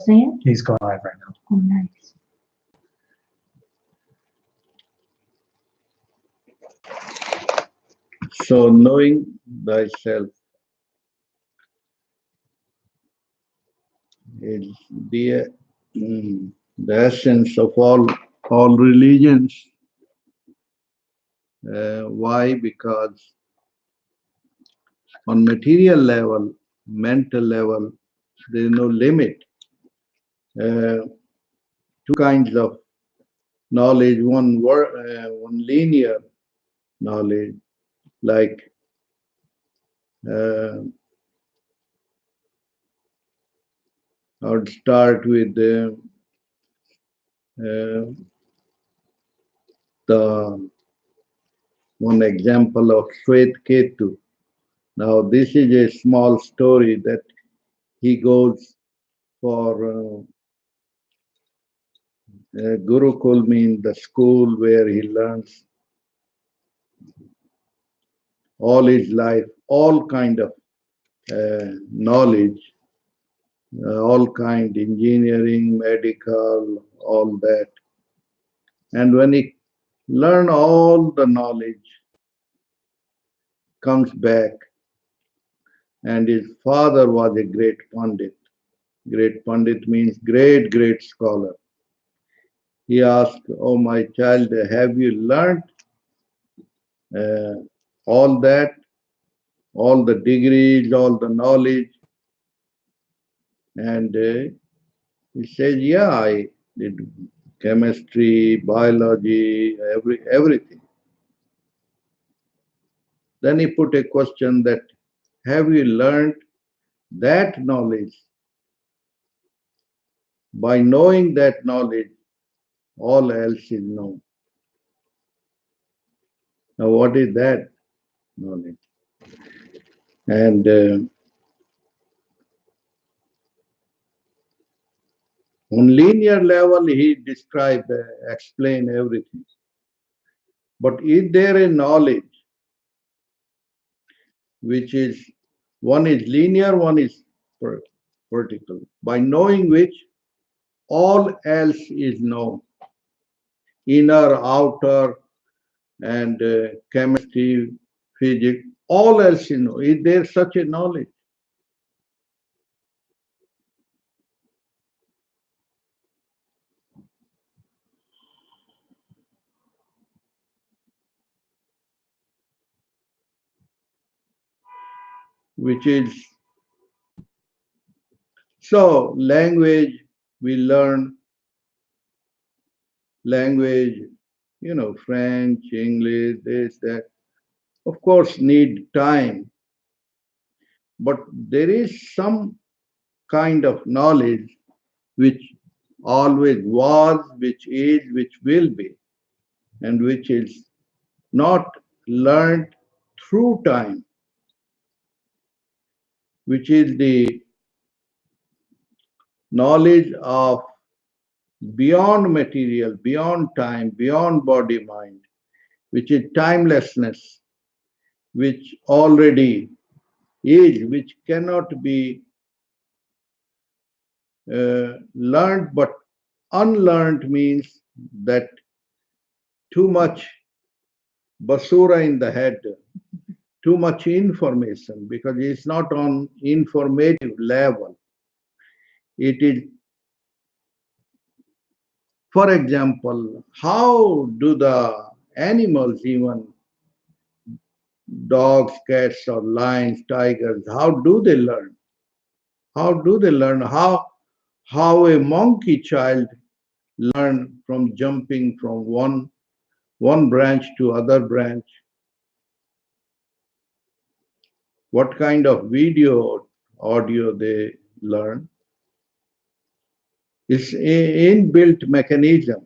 say it? He's going live right now. Oh, nice. So knowing thyself is the, the essence of all religions. Why? Because on material level, mental level, there is no limit. Uh, Two kinds of knowledge: one linear knowledge, like uh, I would start with uh, the one example of Shwet Ketu. Now, this is a small story that he goes for Gurukul, means the school where he learns all his life, all kind of knowledge, all kind, engineering, medical, all that. And when he learn all the knowledge, comes back, and his father was a great Pandit. Great Pandit means great scholar. He asked, "Oh, my child, have you learned uh, all that, all the degrees, all the knowledge?" And he says, "Yeah, I did chemistry, biology, everything." Then he put a question that, "Have you learned that knowledge? By knowing that knowledge, all else is known." Now, what is that knowledge? And on linear level, he described, explained everything. But is there a knowledge which is, one is linear, one is vertical, by knowing which all else is known, inner, outer, and chemistry, physics, all else is known? Is there such a knowledge? Which is, so language, we learn language, French, English, this, that, of course, need time, but there is some kind of knowledge which always was, which is, which will be, and which is not learned through time, which is the knowledge of beyond material, beyond time, beyond body mind, which is timelessness, which already is, which cannot be learned, but unlearned means that too much basura in the head, too much information, because it's not on informative level. It is, for example, how do the animals, even dogs, cats, or lions, tigers, how do they learn? How do they learn? How a monkey child learn from jumping from one branch to other branch? What kind of video, audio they learn? It's an inbuilt mechanism.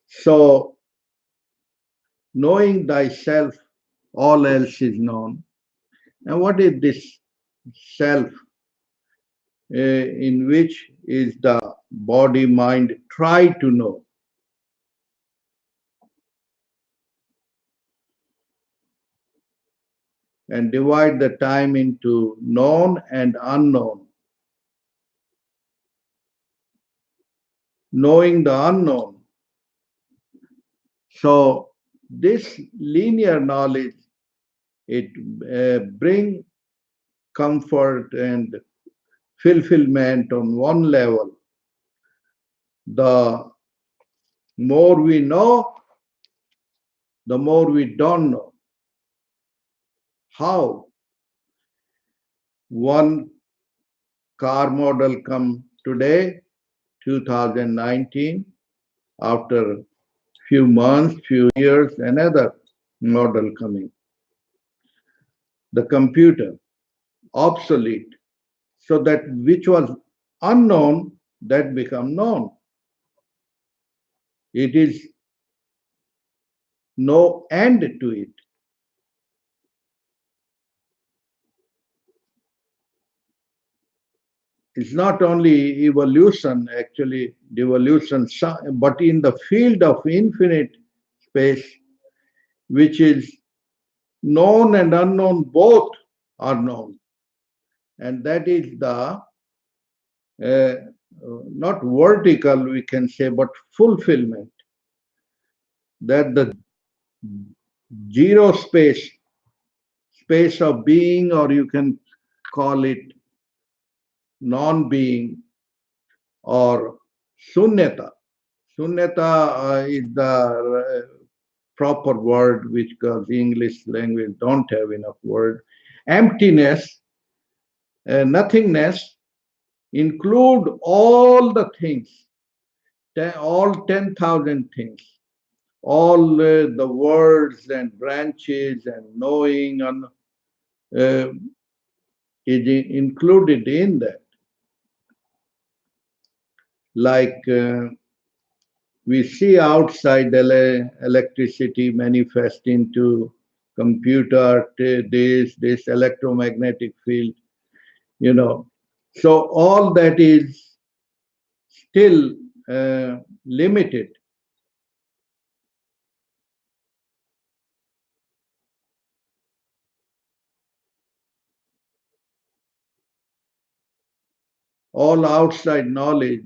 So knowing thyself, all else is known. And what is this self, in which is the body mind try to know? And divide the time into known and unknown. knowing the unknown. So this linear knowledge, it bring comfort and fulfillment on one level. The more we know, the more we don't know. How one car model come today, 2019, after few months, few years, another model coming. The computer, obsolete. So that which was unknown, that become known. It is no end to it. It's not only evolution, actually, devolution, but in the field of infinite space, which is known and unknown, both are known. And that is the not vertical, we can say, but fulfillment. That the zero space, space of being, or you can call it non being or sunyata. Sunyata is the proper word, which because English language don't have enough word. Emptiness, nothingness, include all the things, all 10,000 things, all the words and branches and knowing and, uh, is included in that. Like we see outside electricity manifest into computer, this electromagnetic field, you know. So all that is still limited. All outside knowledge,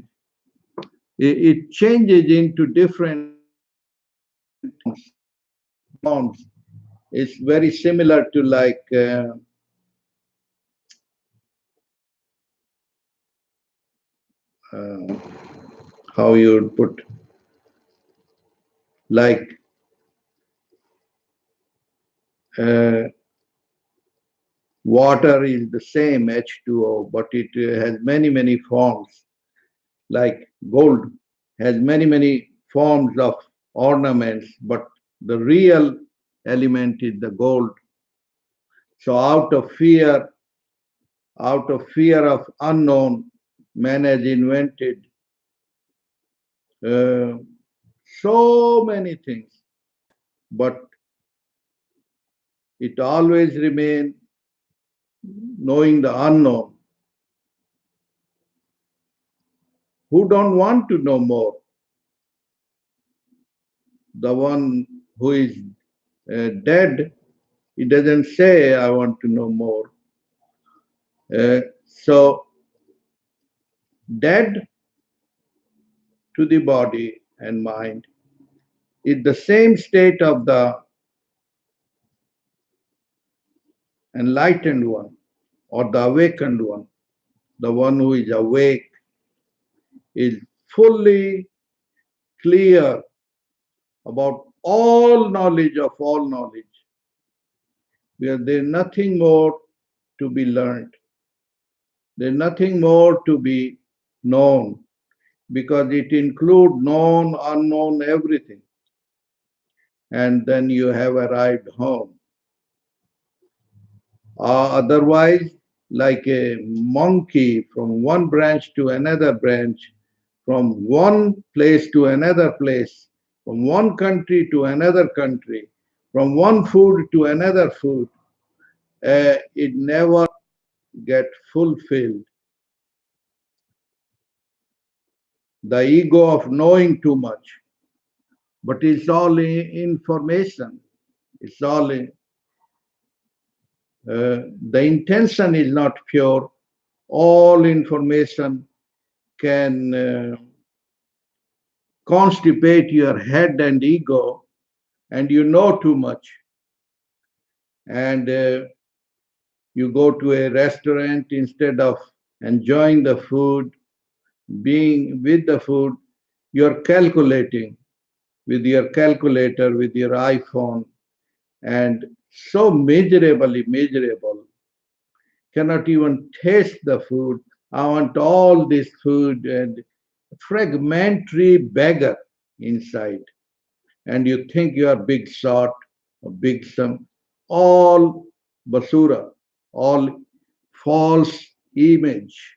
it changes into different forms. It's very similar to like uh, how you would put, like uh, water is the same H2O, but it has many, many forms. Like gold has many, many forms of ornaments, but the real element is the gold. So out of fear of unknown, man has invented uh, so many things, but it always remains knowing the unknown. Who don't want to know more? The one who is dead, he doesn't say, I want to know more. So, dead to the body and mind is the same state of the enlightened one or the awakened one. The one who is awake is fully clear about all knowledge of all knowledge, where there is nothing more to be learned. There is nothing more to be known because it includes known, unknown, everything. And then you have arrived home. Otherwise, like a monkey from one branch to another branch, from one place to another place, from one country to another country, from one food to another food, it never get fulfilled. The ego of knowing too much, but it's all information. It's all the intention is not pure. All information can constipate your head and ego, and you know too much, and you go to a restaurant instead of enjoying the food, being with the food, you're calculating with your calculator, with your iPhone, and so miserable, cannot even taste the food. I want all this food, and fragmentary beggar inside. And you think you are big shot, a big some, all basura, all false image.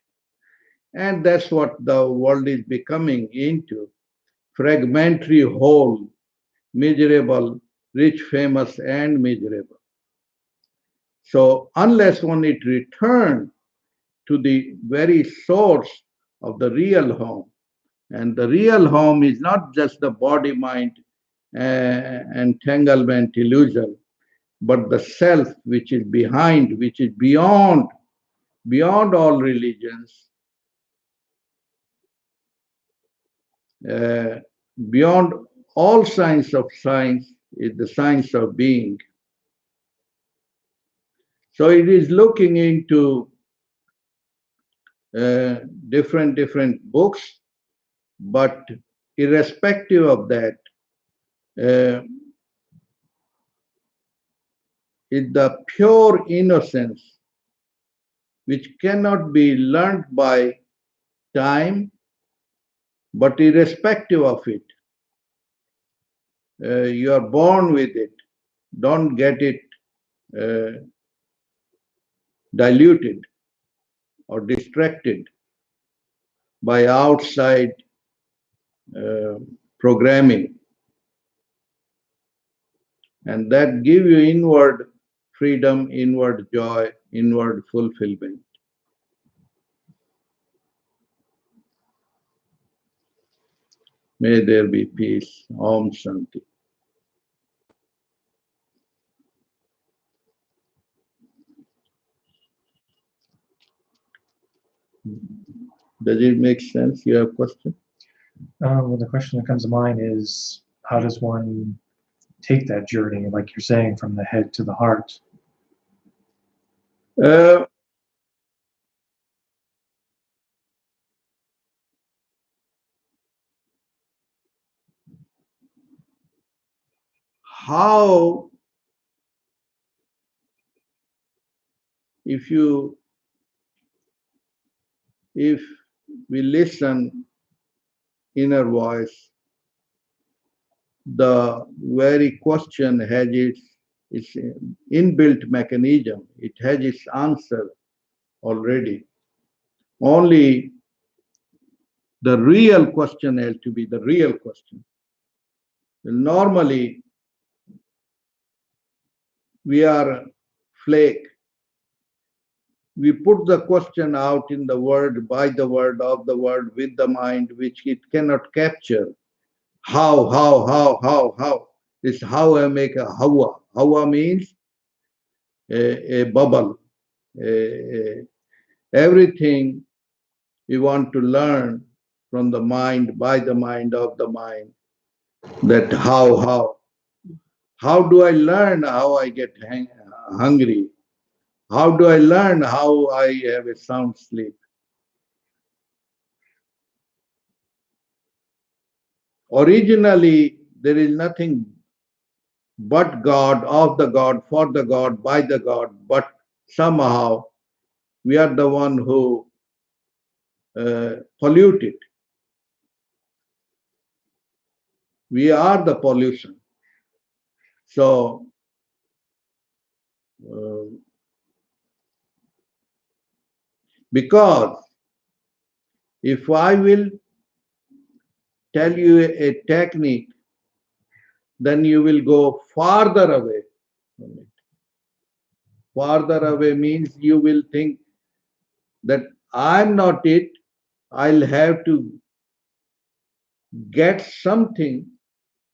And that's what the world is becoming into, fragmentary whole, miserable, rich, famous, and miserable. So unless one it return to the very source of the real home, and the real home is not just the body mind entanglement illusion, but the self which is behind, which is beyond all religions, uh, beyond all science of science, is the science of being. So it is looking into uh, different books, but irrespective of that, uh, is the pure innocence which cannot be learned by time, but irrespective of it, you are born with it. Don't get it uh, diluted or distracted by outside uh, programming, and that give you inward freedom, inward joy, inward fulfillment. May there be peace. Om Shanti. Does it make sense? You have a question? Well, the question that comes to mind is, how does one take that journey, like you're saying, from the head to the heart? Uh, how, if you, if we listen inner voice, the very question has its inbuilt mechanism. It has its answer already. Only the real question has to be the real question. Normally, we are flake. We put the question out in the word, by the word, of the word, with the mind, which it cannot capture. How? This how I make a hawa. Hawa means a bubble. A, everything we want to learn from the mind, by the mind, of the mind. That how. How do I learn how I get hungry? How do I learn how I have a sound sleep? Originally, there is nothing but God, of the God, for the God, by the God, but somehow we are the one who pollute it. We are the pollution. So, uh, because if I will tell you a technique, then you will go farther away from it. Farther away means you will think that I'm not it, I'll have to get something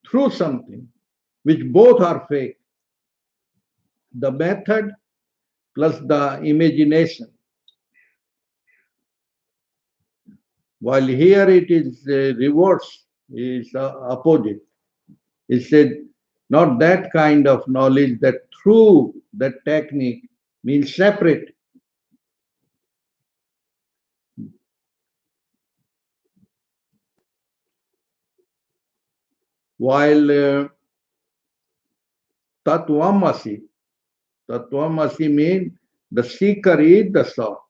through something, which both are fake. The method plus the imagination. While here it is reverse. is opposite. He said, not that kind of knowledge that through that technique means separate. While Tatvamasi, Tatvamasi means the seeker is the sought.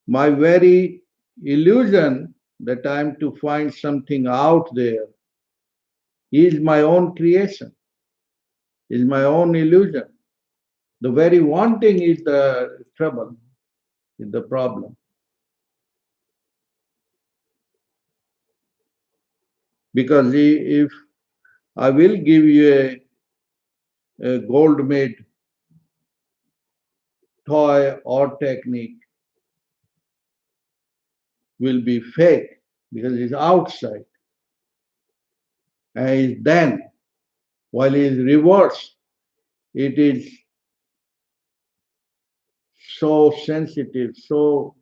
My very illusion that I am to find something out there is my own creation, is my own illusion. The very wanting is the trouble, is the problem. Because if I will give you a gold made toy or technique, will be fake because it's outside. And then, while it is reverse, it is so sensitive, so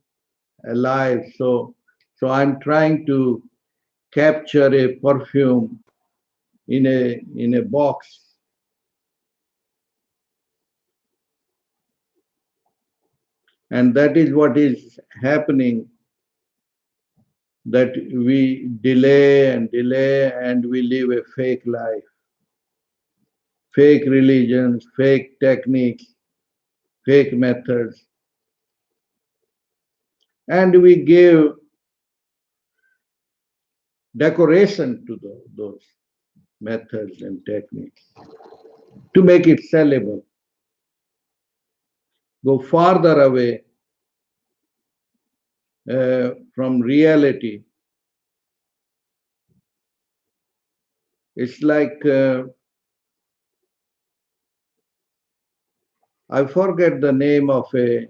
alive. So I'm trying to capture a perfume in a box. And that is what is happening, that we delay and we live a fake life, fake religions, fake techniques, fake methods. And we give decoration to those methods and techniques to make it sellable. Go farther away from reality. It's like I forget the name of a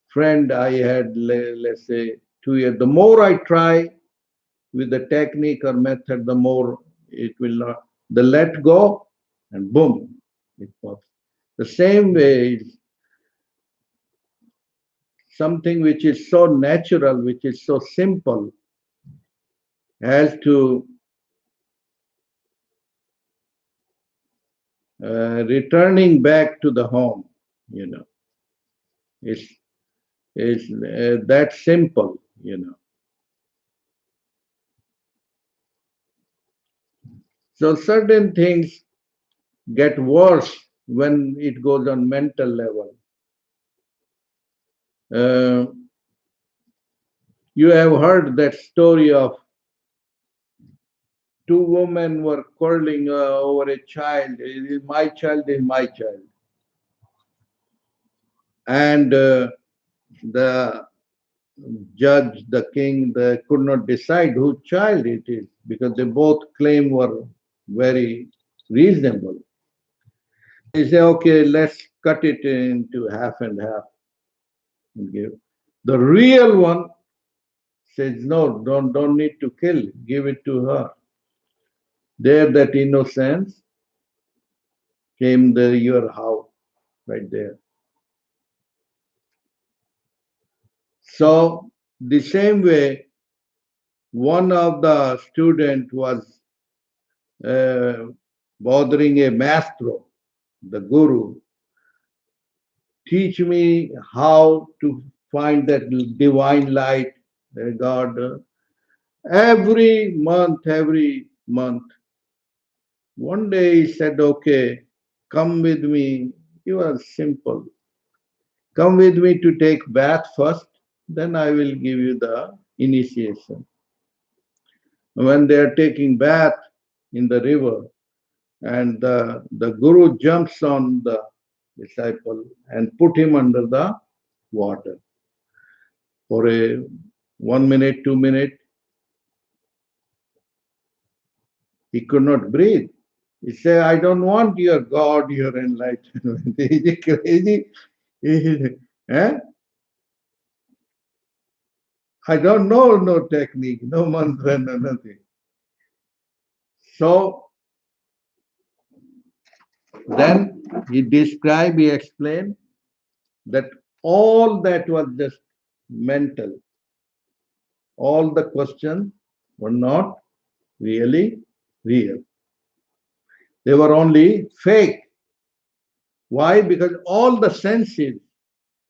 friend I had, let's say, 2 years. The more I try with the technique or method, the more it will not. The let go, and boom, it pops. The same way is something which is so natural, which is so simple, has to returning back to the home, you know. It's, it's that simple, you know. So certain things get worse when it goes on mental level. Uh, you have heard that story of two women were quarreling over a child. It is my child, is my child. And the judge, the king, they could not decide whose child it is because they both claim were very reasonable. They say, okay, let's cut it into half and half and give. The real one says, no, don't need to kill, give it to her. There, that innocence came your house right there. So the same way, one of the student was uh, bothering a maestro, the guru, teach me how to find that divine light, God. Every month. One day he said, okay, come with me. It was simple. Come with me to take bath first, then I will give you the initiation. When they are taking bath in the river, and the guru jumps on the disciple and put him under the water for a 1 minute, 2 minute. He could not breathe. He said, I don't want your God, your enlightenment. Is he crazy? Eh? I don't know no technique, no mantra, no nothing. So then he explained that all that was just mental. All the questions were not really real. They were only fake. Why? Because all the senses,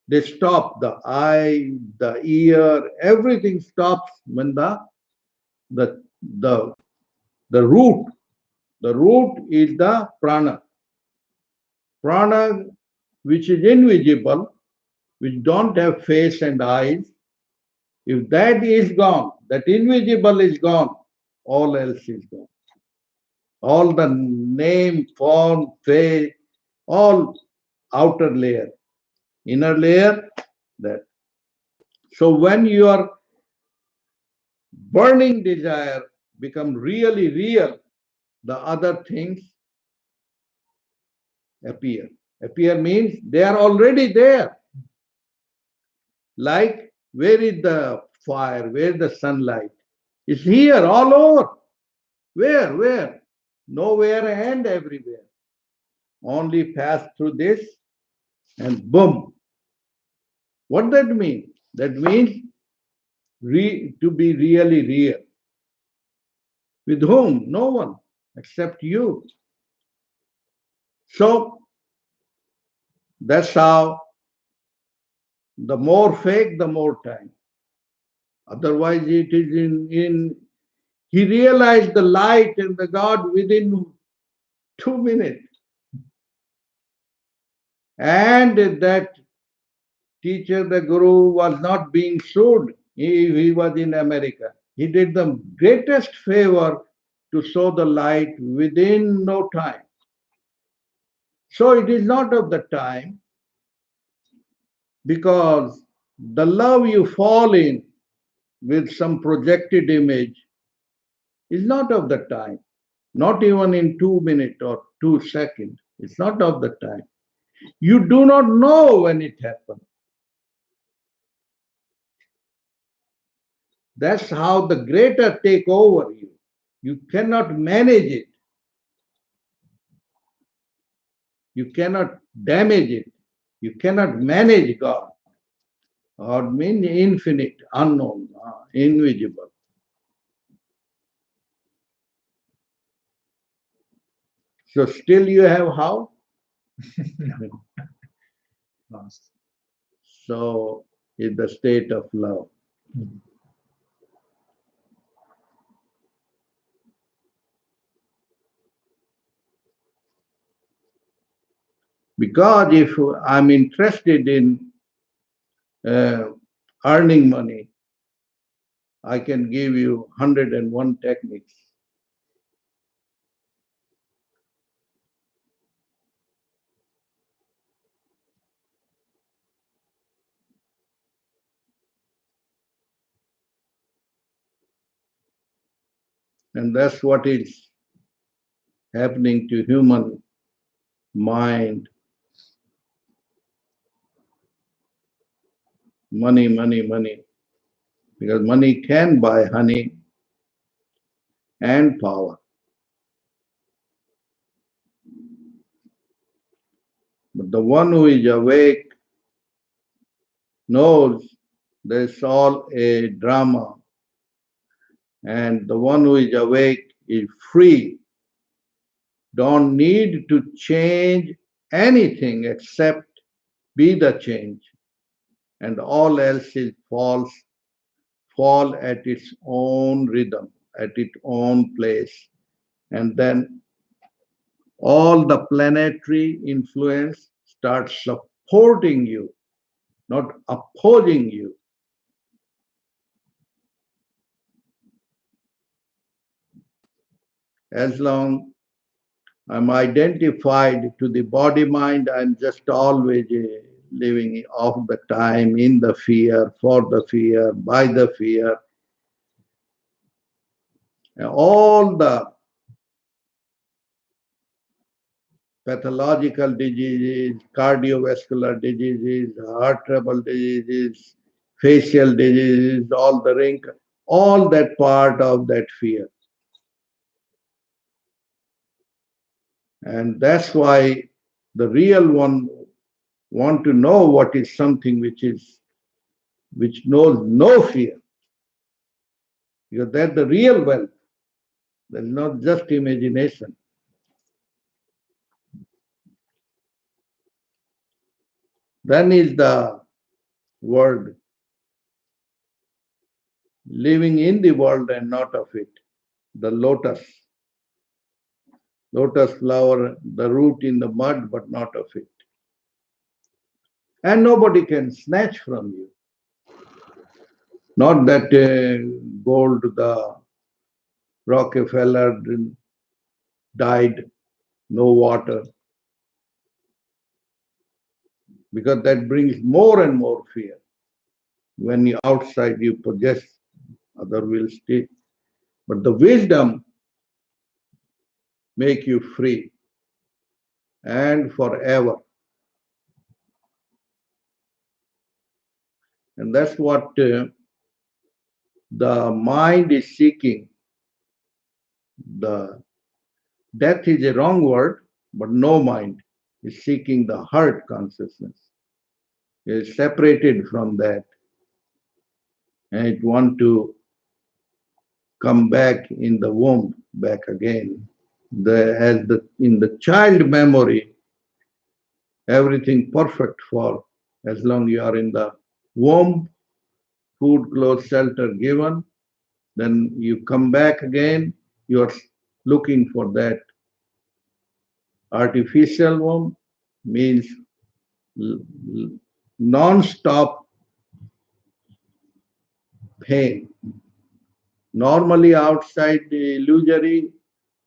they stop. The eye, the ear, everything stops when the the the root. The root is the prana. Prana, which is invisible, which don't have face and eyes. If that is gone, that invisible is gone, all else is gone. All the name, form, face, all outer layer, inner layer, that. So when your burning desire become really real, the other things appear. Appear means they are already there. Like, where is the fire? Where is the sunlight? It's here, all over. Where? Where? Nowhere and everywhere. Only pass through this and boom. What that mean? That means to be really real. With whom? No one except you. So that's how the more fake, the more time. Otherwise, it is in he realized the light and the God within 2 minutes. And that teacher, the guru, was not being sued. He was in America. He did the greatest favor to show the light within no time. So it is not of the time, because the love you fall in with some projected image is not of the time, not even in 2 minutes or 2 seconds. It's not of the time. You do not know when it happened. That's how the greater take over you. You cannot manage it. You cannot damage it. You cannot manage God. God means infinite, unknown, invisible. So still you have how? Lost. So is the state of love. Mhm. Because if I'm interested in uh, earning money, I can give you 101 techniques. And that's what is happening to human mind. Money, money, money. Because money can buy honey and power. But the one who is awake knows there's all a drama. And the one who is awake is free, don't need to change anything except be the change. And all else is false, fall at its own rhythm, at its own place. And then all the planetary influence starts supporting you, not opposing you. As long I'm identified to the body mind, I'm just always living off the time in the fear, for the fear, by the fear. And all the pathological diseases, cardiovascular diseases, heart trouble diseases, facial diseases, all the wrinkles, all that part of that fear. And that's why the real one want to know what is something which knows no fear. because that's the real wealth. That's not just imagination. Then is the word living in the world and not of it. The lotus. Lotus flower, the root in the mud, but not of it. And nobody can snatch from you. Not that gold, the Rockefeller died, no water, because that brings more and more fear. When you outside you possess, other will stay. But the wisdom make you free and forever. And that's what the mind is seeking. The death is a wrong word, but no mind is seeking the heart consciousness. It is separated from that, and it want to come back in the womb, back again. In the child memory, everything perfect for as long you are in the womb, food, clothes, shelter given, then you come back again, you are looking for that artificial womb, means non-stop pain. Normally outside the illusory,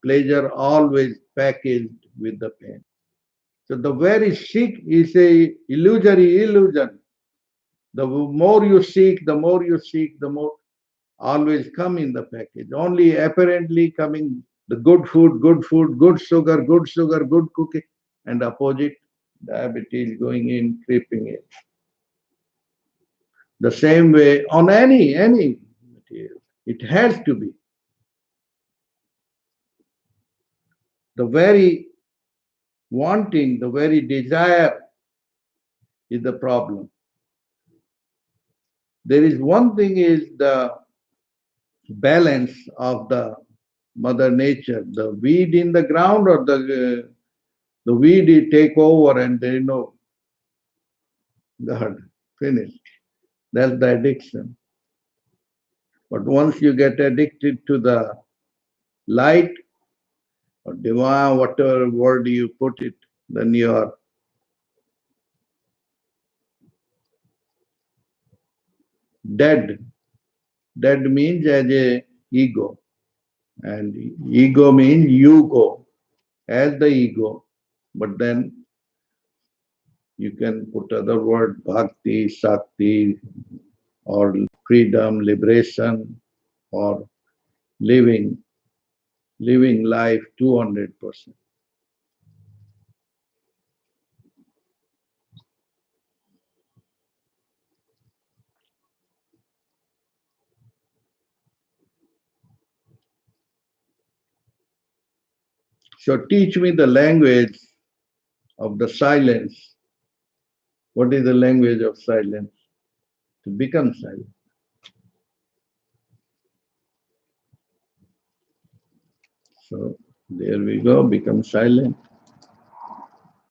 pleasure always packaged with the pain. So the very seek is a illusory illusion. The more you seek, the more always come in the package. Only apparently coming the good food, good sugar, good cooking, and opposite, diabetes going in, creeping in. The same way on any material, it has to be. The very wanting, the very desire is the problem. There is one thing is the balance of the mother nature, the weed in the ground or the weed take over and God, finished. That's the addiction. But once you get addicted to the light or divine, whatever word you put it, then you are dead. Dead means as a ego. And ego means you go as the ego. But then you can put other word, bhakti, sakti, or freedom, liberation, or living life 200%. So teach me the language of the silence. What is the language of silence? To become silent. So there we go, become silent.